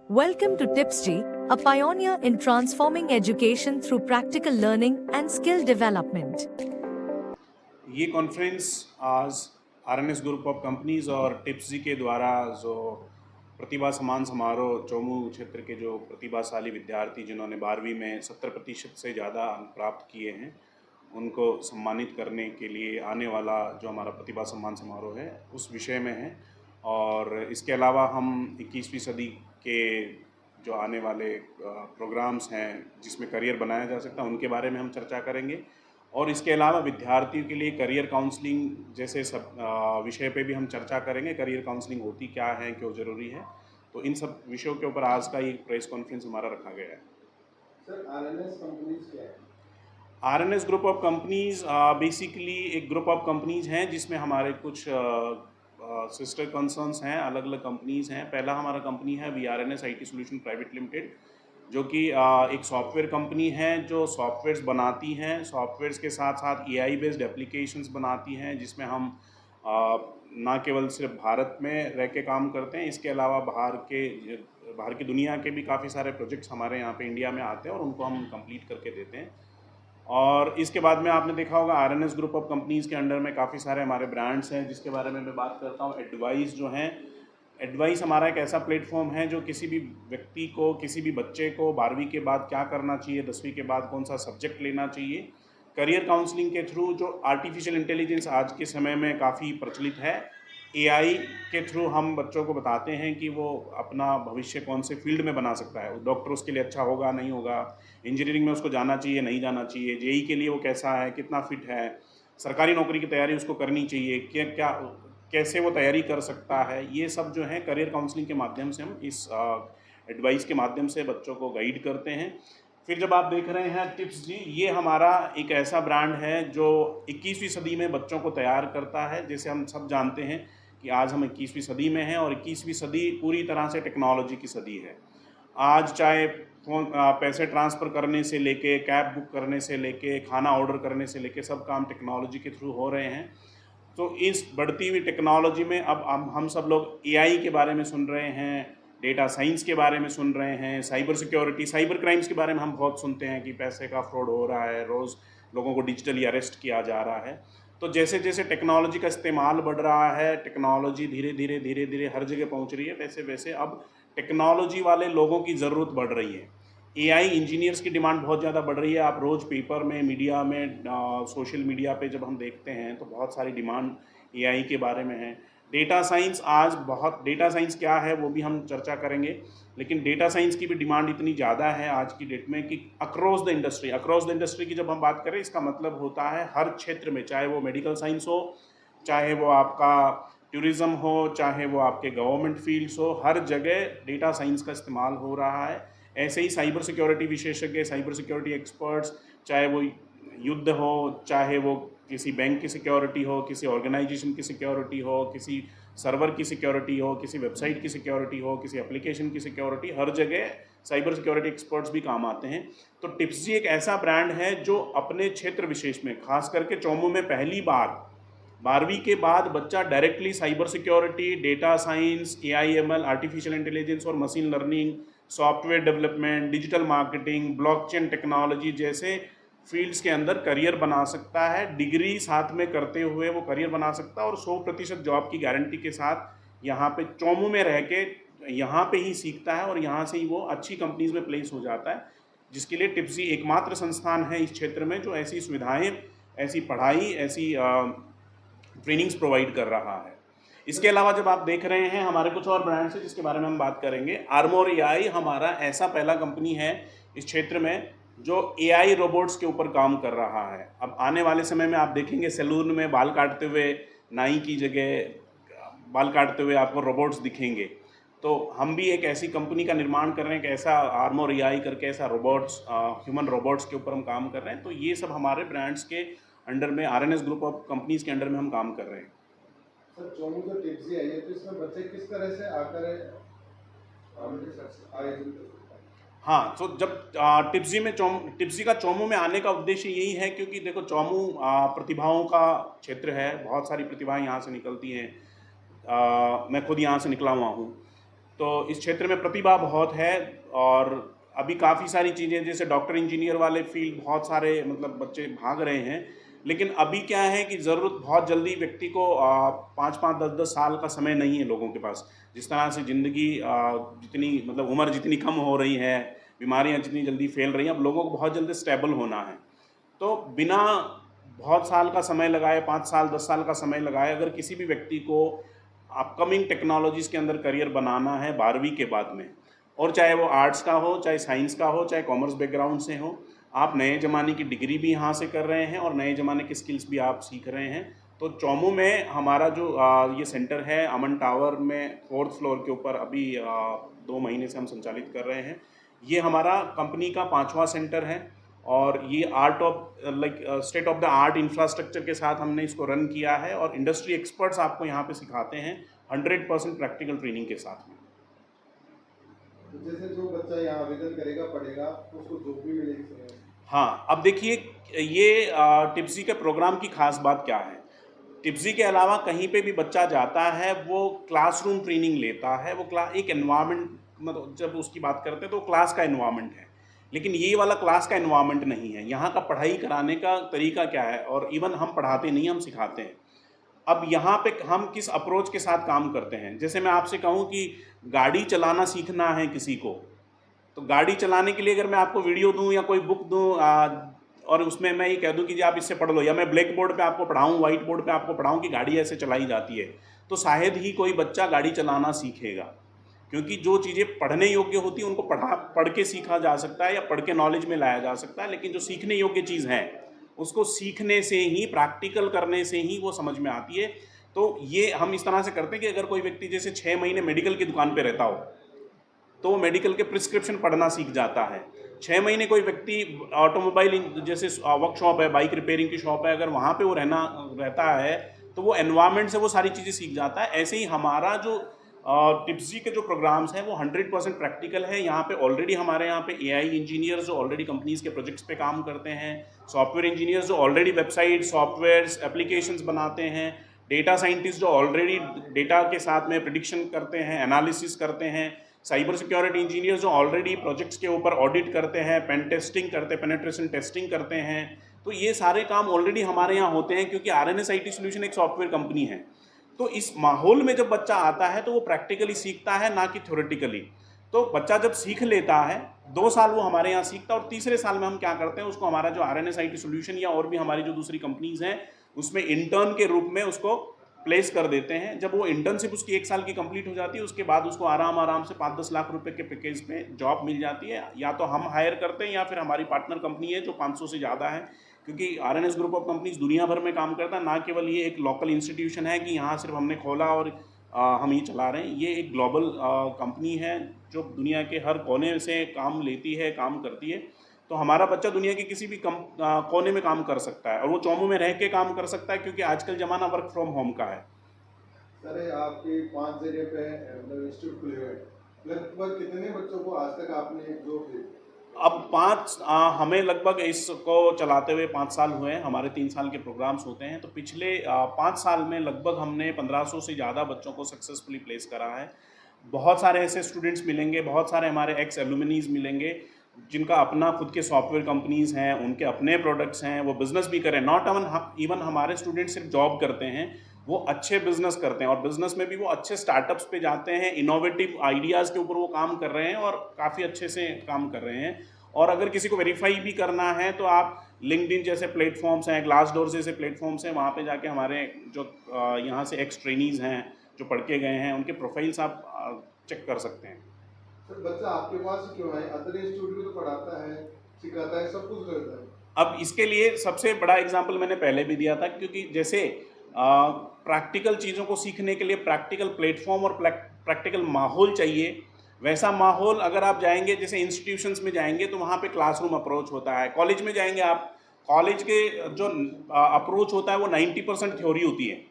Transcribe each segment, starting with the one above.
Welcome to TIPSG, a pioneer in transforming education through practical learning and skill development. ये conference आज RNS group of companies और टिप्सजी के द्वारा जो प्रतिभा सम्मान समारोह चोमू क्षेत्र के जो प्रतिभाशाली विद्यार्थी जिन्होंने 12वीं में 70% से ज़्यादा अंक प्राप्त किए हैं उनको सम्मानित करने के लिए आने वाला जो हमारा प्रतिभा सम्मान समारोह है उस विषय में है। और इसके अलावा हम 21वीं सदी के जो आने वाले प्रोग्राम्स हैं जिसमें करियर बनाया जा सकता है उनके बारे में हम चर्चा करेंगे। और इसके अलावा विद्यार्थियों के लिए करियर काउंसलिंग जैसे सब विषय पे भी हम चर्चा करेंगे। करियर काउंसलिंग होती क्या है, क्यों ज़रूरी है, तो इन सब विषयों के ऊपर आज का ये प्रेस कॉन्फ्रेंस हमारा रखा गया है। सर, आरएनएस कंपनीज क्या है? RNS group of companies basically एक ग्रुप ऑफ कंपनीज हैं जिसमें हमारे कुछ सिस्टर कंसर्न्स हैं, अलग अलग कंपनीज हैं। पहला हमारा कंपनी है वीआरएनएस आईटी सॉल्यूशन प्राइवेट लिमिटेड, जो कि एक सॉफ्टवेयर कंपनी है जो सॉफ्टवेयर्स बनाती हैं। सॉफ्टवेयर्स के साथ साथ एआई बेस्ड एप्लीकेशंस बनाती हैं जिसमें हम ना केवल सिर्फ भारत में रह के काम करते हैं, इसके अलावा बाहर की दुनिया के भी काफ़ी सारे प्रोजेक्ट्स हमारे यहाँ पे इंडिया में आते हैं और उनको हम कंप्लीट करके देते हैं। और इसके बाद में आपने देखा होगा आरएनएस ग्रुप ऑफ कंपनीज़ के अंडर में काफ़ी सारे हमारे ब्रांड्स हैं जिसके बारे में मैं बात करता हूँ। एडवाइस जो हैं, एडवाइस हमारा एक ऐसा प्लेटफॉर्म है जो किसी भी व्यक्ति को, किसी भी बच्चे को 12वीं के बाद क्या करना चाहिए, 10वीं के बाद कौन सा सब्जेक्ट लेना चाहिए, करियर काउंसलिंग के थ्रू जो आर्टिफिशियल इंटेलिजेंस आज के समय में काफ़ी प्रचलित है, एआई के थ्रू हम बच्चों को बताते हैं कि वो अपना भविष्य कौन से फील्ड में बना सकता है। डॉक्टर उसके लिए अच्छा होगा, नहीं होगा, इंजीनियरिंग में उसको जाना चाहिए, नहीं जाना चाहिए, जेई के लिए वो कैसा है, कितना फिट है, सरकारी नौकरी की तैयारी उसको करनी चाहिए, क्या क्या कैसे वो तैयारी कर सकता है, ये सब जो है करियर काउंसलिंग के माध्यम से हम इस एडवाइस के माध्यम से बच्चों को गाइड करते हैं। फिर जब आप देख रहे हैं टिप्स जी, ये हमारा एक ऐसा ब्रांड है जो 21वीं सदी में बच्चों को तैयार करता है। जैसे हम सब जानते हैं कि आज हम 21वीं सदी में हैं और 21वीं सदी पूरी तरह से टेक्नोलॉजी की सदी है। आज चाहे फ़ोन पैसे ट्रांसफ़र करने से लेके, कैब बुक करने से लेके, खाना ऑर्डर करने से लेके सब काम टेक्नोलॉजी के थ्रू हो रहे हैं। तो इस बढ़ती हुई टेक्नोलॉजी में अब हम सब लोग एआई के बारे में सुन रहे हैं, डेटा साइंस के बारे में सुन रहे हैं, साइबर सिक्योरिटी, साइबर क्राइम्स के बारे में हम बहुत सुनते हैं कि पैसे का फ्रॉड हो रहा है, रोज़ लोगों को डिजिटली अरेस्ट किया जा रहा है। तो जैसे जैसे टेक्नोलॉजी का इस्तेमाल बढ़ रहा है, टेक्नोलॉजी धीरे धीरे हर जगह पहुंच रही है, वैसे वैसे अब टेक्नोलॉजी वाले लोगों की ज़रूरत बढ़ रही है। एआई इंजीनियर्स की डिमांड बहुत ज़्यादा बढ़ रही है। आप रोज़ पेपर में, मीडिया में, सोशल मीडिया पे जब हम देखते हैं तो बहुत सारी डिमांड एआई के बारे में है। डेटा साइंस आज बहुत, डेटा साइंस क्या है वो भी हम चर्चा करेंगे, लेकिन डेटा साइंस की भी डिमांड इतनी ज़्यादा है आज की डेट में कि अक्रॉस द इंडस्ट्री की जब हम बात करें, इसका मतलब होता है हर क्षेत्र में, चाहे वो मेडिकल साइंस हो, चाहे वो आपका टूरिज़्म हो, चाहे वो आपके गवर्नमेंट फील्ड्स हो, हर जगह डेटा साइंस का इस्तेमाल हो रहा है। ऐसे ही साइबर सिक्योरिटी विशेषज्ञ, साइबर सिक्योरिटी एक्सपर्ट्स, चाहे वो युद्ध हो, चाहे वो किसी बैंक की सिक्योरिटी हो, किसी ऑर्गेनाइजेशन की सिक्योरिटी हो, किसी सर्वर की सिक्योरिटी हो, किसी वेबसाइट की सिक्योरिटी हो, किसी एप्लीकेशन की सिक्योरिटी, हर जगह साइबर सिक्योरिटी एक्सपर्ट्स भी काम आते हैं। तो टिप्सजी एक ऐसा ब्रांड है जो अपने क्षेत्र विशेष में, खास करके चोमू में पहली बार 12वीं के बाद बच्चा directly cyber security, data science, AIML, artificial intelligence और machine learning, software development, digital marketing, blockchain technology जैसे फील्ड्स के अंदर करियर बना सकता है। डिग्री साथ में करते हुए वो करियर बना सकता है और 100% जॉब की गारंटी के साथ यहाँ पे चोमू में रह के यहाँ पे ही सीखता है और यहाँ से ही वो अच्छी कंपनीज में प्लेस हो जाता है, जिसके लिए टिप्सजी एकमात्र संस्थान है इस क्षेत्र में जो ऐसी सुविधाएं, ऐसी पढ़ाई, ऐसी ट्रेनिंग्स प्रोवाइड कर रहा है। इसके अलावा जब आप देख रहे हैं हमारे कुछ और ब्रांड्स हैं जिसके बारे में हम बात करेंगे। आर्मोर एआई हमारा ऐसा पहला कंपनी है इस क्षेत्र में जो एआई रोबोट्स के ऊपर काम कर रहा है। अब आने वाले समय में आप देखेंगे सैलून में बाल काटते हुए नाई की जगह बाल काटते हुए आपको रोबोट्स दिखेंगे। तो हम भी एक ऐसी कंपनी का निर्माण कर रहे हैं, एक ऐसा आर्मोर एआई करके ऐसा रोबोट्स, ह्यूमन रोबोट्स के ऊपर हम काम कर रहे हैं। तो ये सब हमारे ब्रांड्स के अंडर में, आरएनएस ग्रुप ऑफ कंपनीज के अंडर में हम काम कर रहे हैं। सर, चोमू जो टिप्सजी आई है तो इसमें बच्चे किस तरह से आकर आयोजन कर सकते हैं? हाँ, तो जब टिप्सजी का चोमू में आने का उद्देश्य यही है क्योंकि देखो चोमू प्रतिभाओं का क्षेत्र है, बहुत सारी प्रतिभाएं यहाँ से निकलती हैं। मैं खुद यहाँ से निकला हुआ हूँ। तो इस क्षेत्र में प्रतिभा बहुत है और अभी काफ़ी सारी चीज़ें जैसे डॉक्टर इंजीनियर वाले फील्ड बहुत सारे मतलब बच्चे भाग रहे हैं, लेकिन अभी क्या है कि ज़रूरत बहुत जल्दी व्यक्ति को 5-5 10-10 साल का समय नहीं है लोगों के पास। जिस तरह से ज़िंदगी जितनी मतलब उम्र जितनी कम हो रही है, बीमारियां जितनी जल्दी फैल रही हैं, अब लोगों को बहुत जल्दी स्टेबल होना है। तो बिना बहुत साल का समय लगाए, 5 साल 10 साल का समय लगाए, अगर किसी भी व्यक्ति को अपकमिंग टेक्नोलॉजीज़ के अंदर करियर बनाना है 12वीं के बाद में, और चाहे वो आर्ट्स का हो, चाहे साइंस का हो, चाहे कॉमर्स बैकग्राउंड से हो, आप नए ज़माने की डिग्री भी यहाँ से कर रहे हैं और नए ज़माने की स्किल्स भी आप सीख रहे हैं। तो चौमू में हमारा जो ये सेंटर है अमन टावर में 4th फ्लोर के ऊपर अभी 2 महीने से हम संचालित कर रहे हैं। ये हमारा कंपनी का 5वां सेंटर है और ये state of the art infrastructure के साथ हमने इसको रन किया है और इंडस्ट्री एक्सपर्ट्स आपको यहाँ पे सिखाते हैं 100% प्रैक्टिकल ट्रेनिंग के साथ में। तो जैसे जो बच्चा यहाँ आवेदन करेगा पढ़ेगा तो उसको जॉब भी मिलेगी। हाँ, अब देखिए ये टिप्सी के प्रोग्राम की खास बात क्या है। टिप्सी के अलावा कहीं पे भी बच्चा जाता है वो क्लासरूम ट्रेनिंग लेता है, वो एक एनवायरनमेंट, मतलब जब उसकी बात करते हैं तो क्लास का एनवायरनमेंट है, लेकिन ये वाला क्लास का एनवायरनमेंट नहीं है। यहाँ का पढ़ाई कराने का तरीका क्या है, और इवन हम पढ़ाते नहीं, हम सिखाते हैं। अब यहाँ पे हम किस अप्रोच के साथ काम करते हैं, जैसे मैं आपसे कहूँ कि गाड़ी चलाना सीखना है किसी को, तो गाड़ी चलाने के लिए अगर मैं आपको वीडियो दूं या कोई बुक दूं और उसमें मैं ये कह दूं कि जी आप इससे पढ़ लो, या मैं ब्लैक बोर्ड पे आपको पढ़ाऊं, व्हाइट बोर्ड पे आपको पढ़ाऊं कि गाड़ी ऐसे चलाई जाती है, तो शायद ही कोई बच्चा गाड़ी चलाना सीखेगा। क्योंकि जो चीज़ें पढ़ने योग्य होती हैं उनको पढ़ के सीखा जा सकता है या पढ़ के नॉलेज में लाया जा सकता है, लेकिन जो सीखने योग्य चीज़ है उसको सीखने से ही, प्रैक्टिकल करने से ही वो समझ में आती है। तो ये हम इस तरह से करते हैं कि अगर कोई व्यक्ति जैसे 6 महीने मेडिकल की दुकान पे रहता हो तो वो मेडिकल के प्रिस्क्रिप्शन पढ़ना सीख जाता है। 6 महीने कोई व्यक्ति ऑटोमोबाइल जैसे वर्कशॉप है, बाइक रिपेयरिंग की शॉप है, अगर वहाँ पे वो रहता है तो वो एनवायरनमेंट से वो सारी चीज़ें सीख जाता है। ऐसे ही हमारा जो टिप्सी के जो प्रोग्राम्स हैं वो 100% प्रैक्टिकल है। यहाँ पे ऑलरेडी हमारे यहाँ पे AI इंजीनियर्स जो ऑलरेडी कंपनीज के प्रोजेक्ट्स पे काम करते हैं, सॉफ्टवेयर इंजीनियर्स जो ऑलरेडी वेबसाइट, सॉफ्टवेयर्स, एप्लीकेशंस बनाते हैं, डेटा साइंटिस्ट जो ऑलरेडी डेटा के साथ में प्रिडिक्शन करते हैं, एनालिसिस करते हैं, साइबर सिक्योरिटी इंजीनियर जो ऑलरेडी प्रोजेक्ट्स के ऊपर ऑडिट करते हैं, पेन टेस्टिंग करते हैं, पेनिट्रेशन टेस्टिंग करते हैं। तो ये सारे काम ऑलरेडी हमारे यहाँ होते हैं क्योंकि RNS IT सोल्यूशन एक सॉफ्टवेयर कंपनी है। तो इस माहौल में जब बच्चा आता है तो वो प्रैक्टिकली सीखता है, ना कि थ्योरेटिकली। तो बच्चा जब सीख लेता है 2 साल वो हमारे यहाँ सीखता है और तीसरे साल में हम क्या करते हैं, उसको हमारा जो RNS IT सोल्यूशन या और भी हमारी जो दूसरी कंपनीज हैं उसमें इंटर्न के रूप में उसको प्लेस कर देते हैं। जब वो इंटर्नशिप उसकी 1 साल की कंप्लीट हो जाती है उसके बाद उसको आराम से 5-10 लाख रुपए के पैकेज पे जॉब मिल जाती है। या तो हम हायर करते हैं या फिर हमारी पार्टनर कंपनी है जो 500 से ज़्यादा है, क्योंकि RNS ग्रुप ऑफ कंपनीज दुनिया भर में काम करता है, ना केवल ये एक लोकल इंस्टीट्यूशन है कि यहाँ सिर्फ हमने खोला और हम ये चला रहे हैं। ये एक ग्लोबल कंपनी है जो दुनिया के हर कोने से काम लेती है, काम करती है। तो हमारा बच्चा दुनिया के किसी भी कोने में काम कर सकता है और वो चौमू में रह के काम कर सकता है, क्योंकि आजकल ज़माना वर्क फ्रॉम होम का है। सर आपके 5 जगह पे मतलब इंस्टीट्यूट खुले हुए हैं, लगभग कितने बच्चों को आज तक आपने जॉब दी? अब हमें लगभग इसको चलाते हुए 5 साल हुए हैं। हमारे 3 साल के प्रोग्राम्स होते हैं, तो पिछले 5 साल में लगभग हमने 1500 से ज़्यादा बच्चों को सक्सेसफुली प्लेस करा है। बहुत सारे ऐसे स्टूडेंट्स मिलेंगे, बहुत सारे हमारे एक्स एलुमनीज मिलेंगे जिनका अपना खुद के सॉफ्टवेयर कंपनीज़ हैं, उनके अपने प्रोडक्ट्स हैं, वो बिज़नेस भी करें। नॉट इवन हमारे स्टूडेंट्स सिर्फ जॉब करते हैं, वो अच्छे बिजनेस करते हैं और बिजनेस में भी वो अच्छे स्टार्टअप्स पे जाते हैं, इनोवेटिव आइडियाज़ के ऊपर वो काम कर रहे हैं और काफ़ी अच्छे से काम कर रहे हैं। और अगर किसी को वेरीफाई भी करना है तो आप लिंक्डइन जैसे प्लेटफॉर्म्स हैं, ग्लासडोर जैसे प्लेटफॉर्म्स हैं, वहाँ पे जाके हमारे जो यहाँ से एक्स ट्रेनीज़ हैं जो पढ़ के गए हैं उनके प्रोफाइल्स आप चेक कर सकते हैं। सर बच्चा आपके पास क्यों है? अदर इंस्टीट्यूट में तो पढ़ाता है, सिखाता है, सब कुछ करता है। अब इसके लिए सबसे बड़ा एग्जाम्पल मैंने पहले भी दिया था, क्योंकि जैसे प्रैक्टिकल चीज़ों को सीखने के लिए प्रैक्टिकल प्लेटफॉर्म और प्रैक्टिकल माहौल चाहिए। वैसा माहौल अगर आप जाएंगे, जैसे इंस्टीट्यूशंस में जाएंगे तो वहाँ पे क्लासरूम अप्रोच होता है। कॉलेज में जाएंगे आप, कॉलेज के जो अप्रोच होता है वो 90% थ्योरी होती है,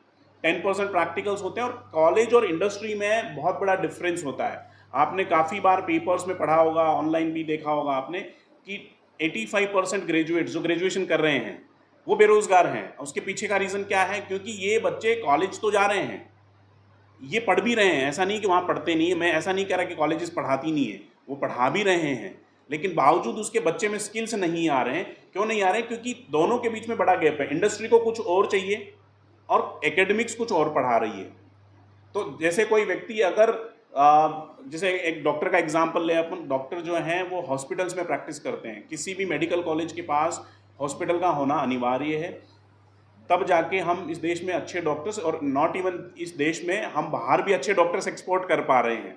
10% प्रैक्टिकल्स होते हैं। और कॉलेज और इंडस्ट्री में बहुत बड़ा डिफरेंस होता है। आपने काफ़ी बार पेपर्स में पढ़ा होगा, ऑनलाइन भी देखा होगा आपने, कि 85% ग्रेजुएट्स जो ग्रेजुएशन कर रहे हैं वो बेरोज़गार हैं। उसके पीछे का रीज़न क्या है? क्योंकि ये बच्चे कॉलेज तो जा रहे हैं, ये पढ़ भी रहे हैं, ऐसा नहीं कि वहाँ पढ़ते नहीं है। मैं ऐसा नहीं कह रहा कि कॉलेजेस पढ़ाती नहीं है, वो पढ़ा भी रहे हैं, लेकिन बावजूद उसके बच्चे में स्किल्स नहीं आ रहे हैं। क्यों नहीं आ रहे हैं? क्योंकि दोनों के बीच में बड़ा गैप है। इंडस्ट्री को कुछ और चाहिए और एकेडमिक्स कुछ और पढ़ा रही है। तो जैसे कोई व्यक्ति अगर जैसे एक डॉक्टर का एग्जांपल ले अपन, डॉक्टर जो हैं वो हॉस्पिटल्स में प्रैक्टिस करते हैं। किसी भी मेडिकल कॉलेज के पास हॉस्पिटल का होना अनिवार्य है, तब जाके हम इस देश में अच्छे डॉक्टर्स, और नॉट इवन इस देश में, हम बाहर भी अच्छे डॉक्टर्स एक्सपोर्ट कर पा रहे हैं।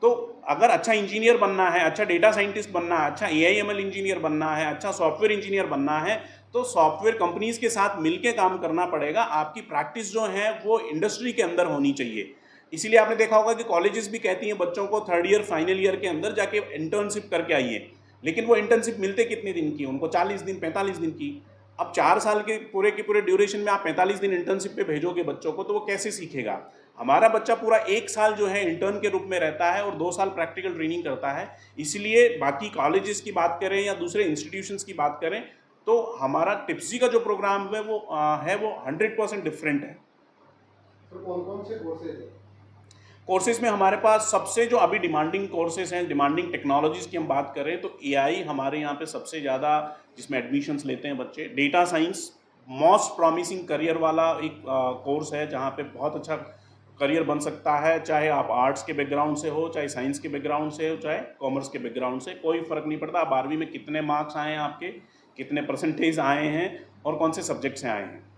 तो अगर अच्छा इंजीनियर बनना है, अच्छा डेटा साइंटिस्ट बनना है, अच्छा AI/ML इंजीनियर बनना है, अच्छा सॉफ्टवेयर इंजीनियर बनना है, तो सॉफ्टवेयर कंपनीज के साथ मिलके काम करना पड़ेगा। आपकी प्रैक्टिस जो है वो इंडस्ट्री के अंदर होनी चाहिए। इसीलिए आपने देखा होगा कि कॉलेजेस भी कहती हैं बच्चों को 3rd ईयर फाइनल ईयर के अंदर जाके इंटर्नशिप करके आइए, लेकिन वो इंटर्नशिप मिलते कितने दिन की? उनको 40 दिन 45 दिन की। अब 4 साल के पूरे ड्यूरेशन में आप 45 दिन इंटर्नशिप पे भेजोगे बच्चों को, तो वो कैसे सीखेगा? हमारा बच्चा पूरा 1 साल जो है इंटर्न के रूप में रहता है और 2 साल प्रैक्टिकल ट्रेनिंग करता है। इसलिए बाकी कॉलेजेस की बात करें या दूसरे इंस्टीट्यूशंस की बात करें, तो हमारा टिप्सी का जो प्रोग्राम है वो 100% डिफरेंट है। तो कौन कौन से कोर्सेज हैं? कोर्सेज में हमारे पास सबसे जो अभी डिमांडिंग कोर्सेज हैं, डिमांडिंग टेक्नोलॉजीज़ की हम बात करें तो AI हमारे यहाँ पे सबसे ज़्यादा जिसमें एडमिशन्स लेते हैं बच्चे। Data science most promising career वाला एक कोर्स है, जहाँ पे बहुत अच्छा करियर बन सकता है, चाहे आप आर्ट्स के बैकग्राउंड से हो, चाहे साइंस के बैकग्राउंड से हो, चाहे कॉमर्स के बैकग्राउंड से, कोई फ़र्क नहीं पड़ता। आप 12वीं में कितने मार्क्स आए हैं आपके, कितने परसेंटेज आए हैं और कौन से सब्जेक्ट से आए हैं।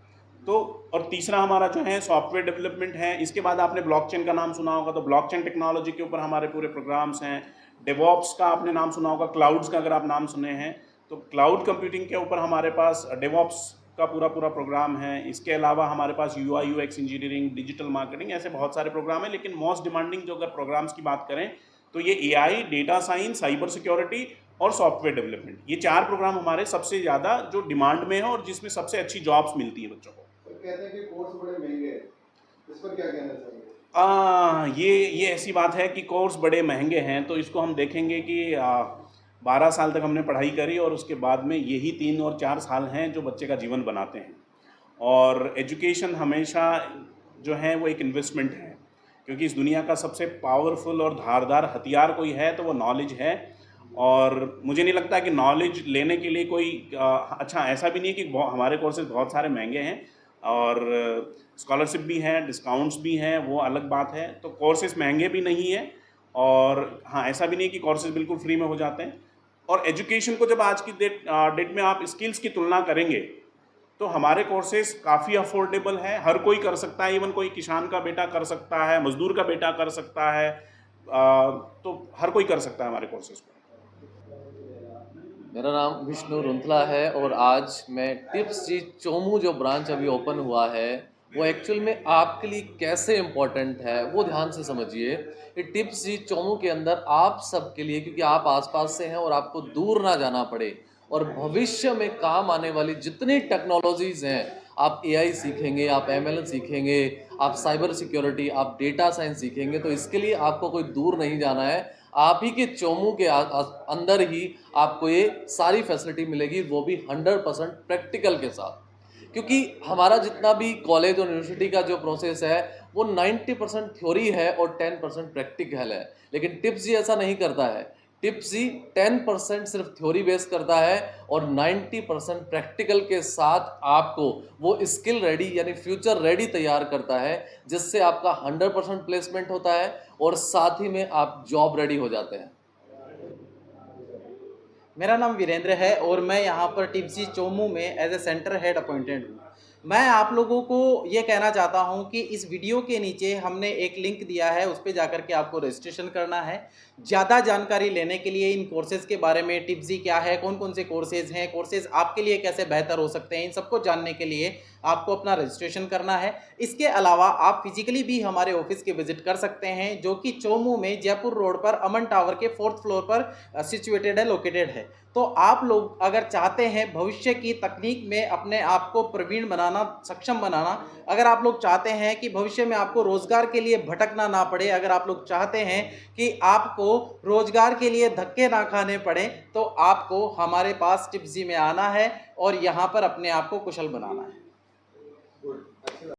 तो और तीसरा हमारा जो है सॉफ्टवेयर डेवलपमेंट है। इसके बाद आपने ब्लॉकचेन का नाम सुना होगा, तो ब्लॉकचेन टेक्नोलॉजी के ऊपर हमारे पूरे प्रोग्राम्स हैं। डेवॉप्स का आपने नाम सुना होगा, क्लाउड्स का अगर आप नाम सुने हैं तो क्लाउड कंप्यूटिंग के ऊपर हमारे पास डेवॉप्स का पूरा प्रोग्राम है। इसके अलावा हमारे पास UI UX engineering, digital marketing, ऐसे बहुत सारे प्रोग्राम हैं। लेकिन मोस्ट डिमांडिंग जो अगर प्रोग्राम्स की बात करें तो ये AI, data science, cyber security और सॉफ्टवेयर डेवलपमेंट, ये 4 प्रोग्राम हमारे सबसे ज़्यादा जो डिमांड में है और जिसमें सबसे अच्छी जॉब्स मिलती है बच्चों को। कहते हैं कि कोर्स बड़े महंगे हैं, इस पर क्या कहना चाहेंगे? ये ऐसी बात है कि कोर्स बड़े महंगे हैं, तो इसको हम देखेंगे कि 12 साल तक हमने पढ़ाई करी और उसके बाद में यही 3 और 4 साल हैं जो बच्चे का जीवन बनाते हैं। और एजुकेशन हमेशा जो है वो एक इन्वेस्टमेंट है, क्योंकि इस दुनिया का सबसे पावरफुल और धारदार हथियार कोई है तो वो नॉलेज है। और मुझे नहीं लगता कि नॉलेज लेने के लिए कोई अच्छा, ऐसा भी नहीं है कि हमारे कोर्सेज बहुत सारे महंगे हैं, और स्कॉलरशिप भी है, डिस्काउंट्स भी हैं, वो अलग बात है। तो कोर्सेज महंगे भी नहीं है, और हाँ, ऐसा भी नहीं है कि कोर्सेज बिल्कुल फ्री में हो जाते हैं। और एजुकेशन को जब आज की डेट में आप स्किल्स की तुलना करेंगे तो हमारे कोर्सेज काफ़ी अफोर्डेबल है, हर कोई कर सकता है। इवन कोई किसान का बेटा कर सकता है, मजदूर का बेटा कर सकता है, तो हर कोई कर सकता है हमारे कोर्सेज को। मेरा नाम विष्णु रुंथला है और आज मैं टिप्सी चोमू जो ब्रांच अभी ओपन हुआ है वो एक्चुअल में आपके लिए कैसे इम्पोर्टेंट है वो ध्यान से समझिए। ये टिप्सी चोमू के अंदर आप सबके लिए, क्योंकि आप आसपास से हैं और आपको दूर ना जाना पड़े, और भविष्य में काम आने वाली जितनी टेक्नोलॉजीज़ हैं, आप AI सीखेंगे, आप ML सीखेंगे, आप साइबर सिक्योरिटी, आप डेटा साइंस सीखेंगे, तो इसके लिए आपको कोई दूर नहीं जाना है। आप ही के चोमू के अंदर ही आपको ये सारी फैसिलिटी मिलेगी, वो भी 100% प्रैक्टिकल के साथ। क्योंकि हमारा जितना भी कॉलेज और यूनिवर्सिटी का जो प्रोसेस है वो 90% थ्योरी है और 10% प्रैक्टिकल है, लेकिन टिप्सी ऐसा नहीं करता है। टिप्सी 10% सिर्फ थ्योरी बेस करता है और 90% प्रैक्टिकल के साथ आपको वो स्किल रेडी यानी फ्यूचर रेडी तैयार करता है, जिससे आपका 100% प्लेसमेंट होता है और साथ ही में आप जॉब रेडी हो जाते हैं। मेरा नाम वीरेंद्र है और मैं यहाँ पर टिप्सी चोमू में as a centre head appointed हूँ। मैं आप लोगों को ये कहना चाहता हूँ कि इस वीडियो के नीचे हमने एक लिंक दिया है, उस पर जाकर के आपको रजिस्ट्रेशन करना है। ज़्यादा जानकारी लेने के लिए इन कोर्सेज़ के बारे में, टिप्सी क्या है, कौन कौन से कोर्सेज़ हैं, कोर्सेज़ आपके लिए कैसे बेहतर हो सकते हैं, इन सबको जानने के लिए आपको अपना रजिस्ट्रेशन करना है। इसके अलावा आप फिजिकली भी हमारे ऑफिस के विजिट कर सकते हैं, जो कि चोमू में जयपुर रोड पर अमन टावर के 4th फ्लोर पर सिचुएटेड है, लोकेटेड है। तो आप लोग अगर चाहते हैं भविष्य की तकनीक में अपने आप को प्रवीण बनाना, सक्षम बनाना, अगर आप लोग चाहते हैं कि भविष्य में आपको रोज़गार के लिए भटकना ना पड़े, अगर आप लोग चाहते हैं कि आपको रोज़गार के लिए धक्के ना खाने पड़े, तो आपको हमारे पास टिप्सी में आना है और यहाँ पर अपने आप को कुशल बनाना है। गुड।